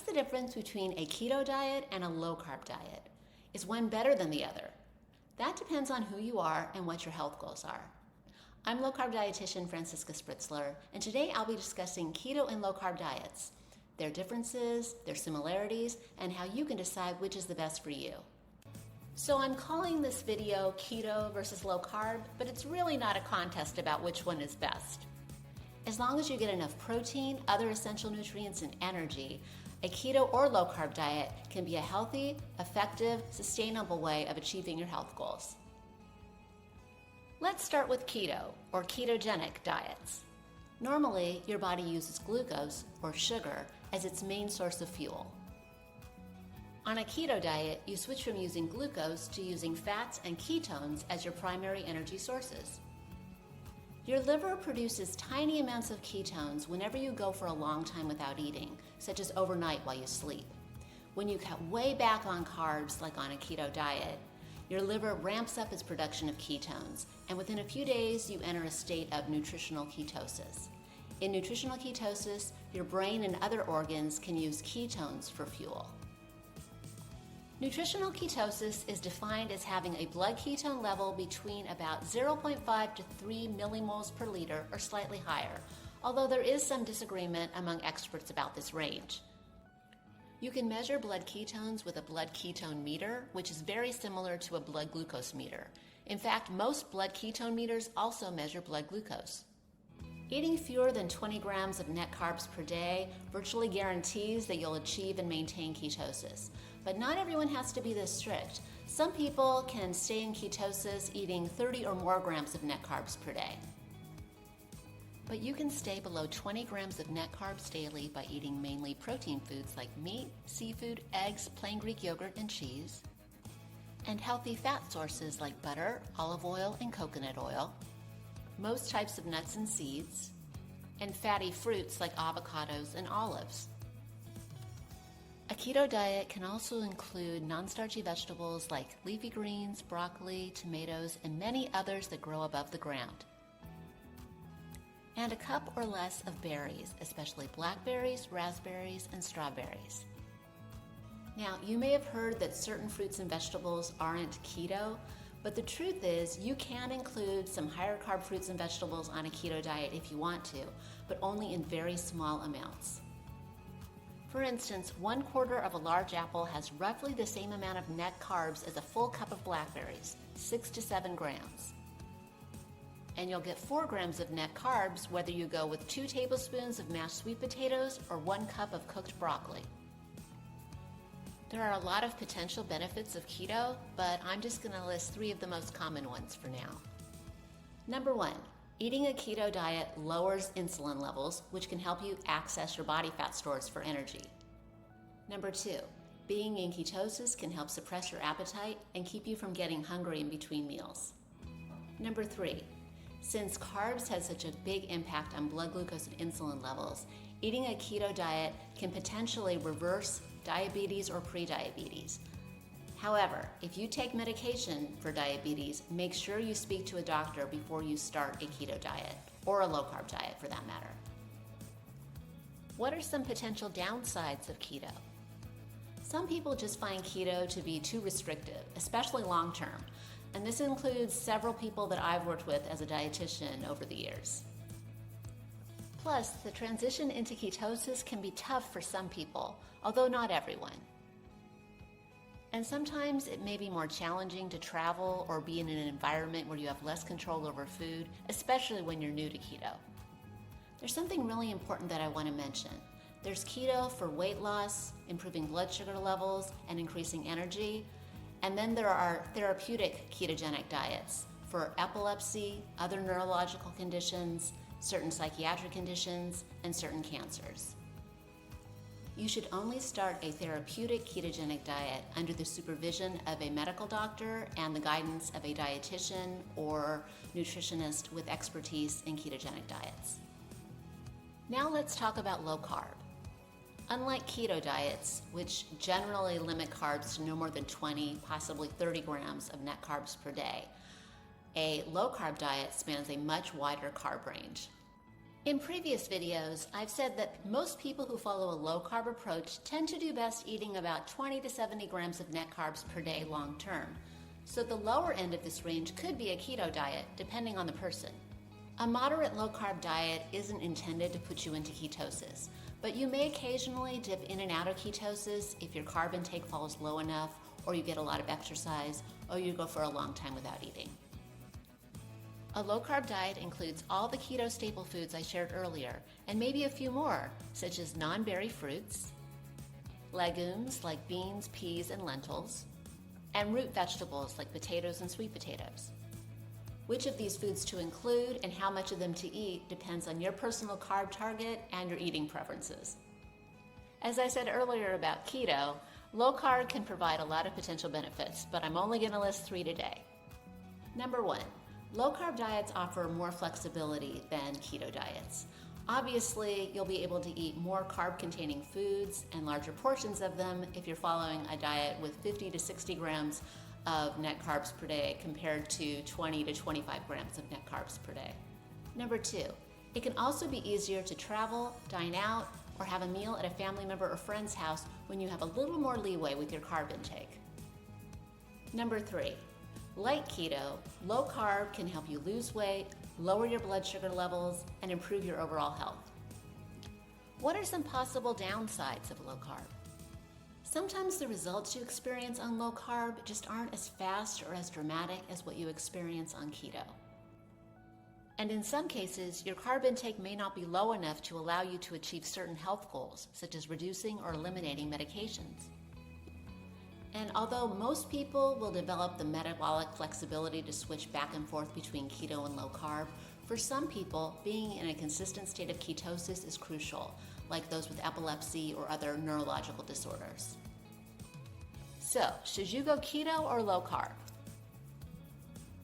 the difference between a keto diet and a low carb diet? Is one better than the other? That depends on who you are and what your health goals are. I'm low carb dietitian Franziska, and today I'll be discussing keto and low carb diets, their differences, their similarities, and how you can decide which is the best for you. So I'm calling this video keto versus low carb, but it's really not a contest about which one is best. As long as you get enough protein, other essential nutrients, and energy, a keto or low carb diet can be a healthy, effective, sustainable way of achieving your health goals. Let's start with keto or ketogenic diets. Normally, your body uses glucose or sugar as its main source of fuel. On a keto diet, you switch from using glucose to using fats and ketones as your primary energy sources. Your liver produces tiny amounts of ketones whenever you go for a long time without eating, such as overnight while you sleep. When you cut way back on carbs, like on a keto diet, your liver ramps up its production of ketones, and within a few days, you enter a state of nutritional ketosis. In nutritional ketosis, your brain and other organs can use ketones for fuel. Nutritional ketosis is defined as having a blood ketone level between about 0.5 to 3 millimoles per liter or slightly higher, although there is some disagreement among experts about this range. You can measure blood ketones with a blood ketone meter, which is very similar to a blood glucose meter. In fact, most blood ketone meters also measure blood glucose. Eating fewer than 20 grams of net carbs per day virtually guarantees that you'll achieve and maintain ketosis. But not everyone has to be this strict. Some people can stay in ketosis eating 30 or more grams of net carbs per day. But you can stay below 20 grams of net carbs daily by eating mainly protein foods like meat, seafood, eggs, plain Greek yogurt, and cheese, and healthy fat sources like butter, olive oil, and coconut oil, most types of nuts and seeds, and fatty fruits like avocados and olives. A keto diet can also include non-starchy vegetables like leafy greens, broccoli, tomatoes, and many others that grow above the ground. And a cup or less of berries, especially blackberries, raspberries, and strawberries. Now, you may have heard that certain fruits and vegetables aren't keto, but the truth is you can include some higher carb fruits and vegetables on a keto diet if you want to, but only in very small amounts. For instance, 1/4 of a large apple has roughly the same amount of net carbs as a full cup of blackberries, 6 to 7 grams. And you'll get 4 grams of net carbs whether you go with 2 tablespoons of mashed sweet potatoes or 1 cup of cooked broccoli. There are a lot of potential benefits of keto, but I'm just going to list 3 of the most common ones for now. Number 1, eating a keto diet lowers insulin levels, which can help you access your body fat stores for energy. Number 2, being in ketosis can help suppress your appetite and keep you from getting hungry in between meals. Number 3, since carbs have such a big impact on blood glucose and insulin levels, eating a keto diet can potentially reverse diabetes or prediabetes. However, if you take medication for diabetes, make sure you speak to a doctor before you start a keto diet, or a low-carb diet for that matter. What are some potential downsides of keto? Some people just find keto to be too restrictive, especially long-term, and this includes several people that I've worked with as a dietitian over the years. Plus, the transition into ketosis can be tough for some people, although not everyone. And sometimes it may be more challenging to travel or be in an environment where you have less control over food, especially when you're new to keto. There's something really important that I want to mention. There's keto for weight loss, improving blood sugar levels, and increasing energy. And then there are therapeutic ketogenic diets for epilepsy, other neurological conditions, certain psychiatric conditions, and certain cancers. You should only start a therapeutic ketogenic diet under the supervision of a medical doctor and the guidance of a dietitian or nutritionist with expertise in ketogenic diets. Now let's talk about low carb. Unlike keto diets, which generally limit carbs to no more than 20, possibly 30 grams of net carbs per day, a low carb diet spans a much wider carb range. In previous videos, I've said that most people who follow a low-carb approach tend to do best eating about 20 to 70 grams of net carbs per day long-term. So the lower end of this range could be a keto diet, depending on the person. A moderate low-carb diet isn't intended to put you into ketosis, but you may occasionally dip in and out of ketosis if your carb intake falls low enough, or you get a lot of exercise, or you go for a long time without eating. A low-carb diet includes all the keto staple foods I shared earlier, and maybe a few more, such as non-berry fruits, legumes like beans, peas, and lentils, and root vegetables like potatoes and sweet potatoes. Which of these foods to include and how much of them to eat depends on your personal carb target and your eating preferences. As I said earlier about keto, low carb can provide a lot of potential benefits, but I'm only going to list 3 today. Number 1. Low-carb diets offer more flexibility than keto diets. Obviously, you'll be able to eat more carb-containing foods and larger portions of them if you're following a diet with 50 to 60 grams of net carbs per day compared to 20 to 25 grams of net carbs per day. Number 2, it can also be easier to travel, dine out, or have a meal at a family member or friend's house when you have a little more leeway with your carb intake. Number 3, like keto, low carb can help you lose weight, lower your blood sugar levels, and improve your overall health. What are some possible downsides of low carb? Sometimes the results you experience on low carb just aren't as fast or as dramatic as what you experience on keto. And in some cases, your carb intake may not be low enough to allow you to achieve certain health goals, such as reducing or eliminating medications. And although most people will develop the metabolic flexibility to switch back and forth between keto and low carb, for some people, being in a consistent state of ketosis is crucial, like those with epilepsy or other neurological disorders. So, should you go keto or low carb?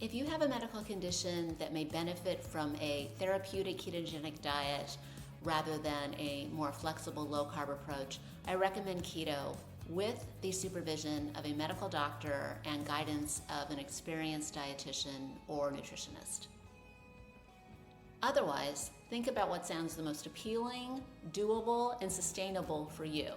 If you have a medical condition that may benefit from a therapeutic ketogenic diet rather than a more flexible low carb approach, I recommend keto with the supervision of a medical doctor and guidance of an experienced dietitian or nutritionist. Otherwise, think about what sounds the most appealing, doable, and sustainable for you.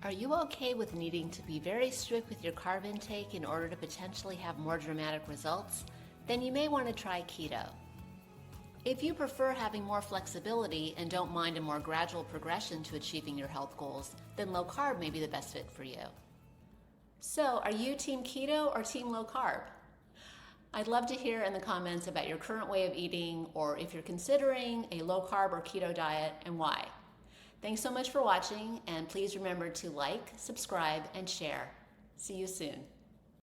Are you okay with needing to be very strict with your carb intake in order to potentially have more dramatic results? Then you may want to try keto. If you prefer having more flexibility and don't mind a more gradual progression to achieving your health goals, then low carb may be the best fit for you. So, are you team keto or team low carb? I'd love to hear in the comments about your current way of eating or if you're considering a low carb or keto diet and why. Thanks so much for watching, and please remember to like, subscribe, and share. See you soon.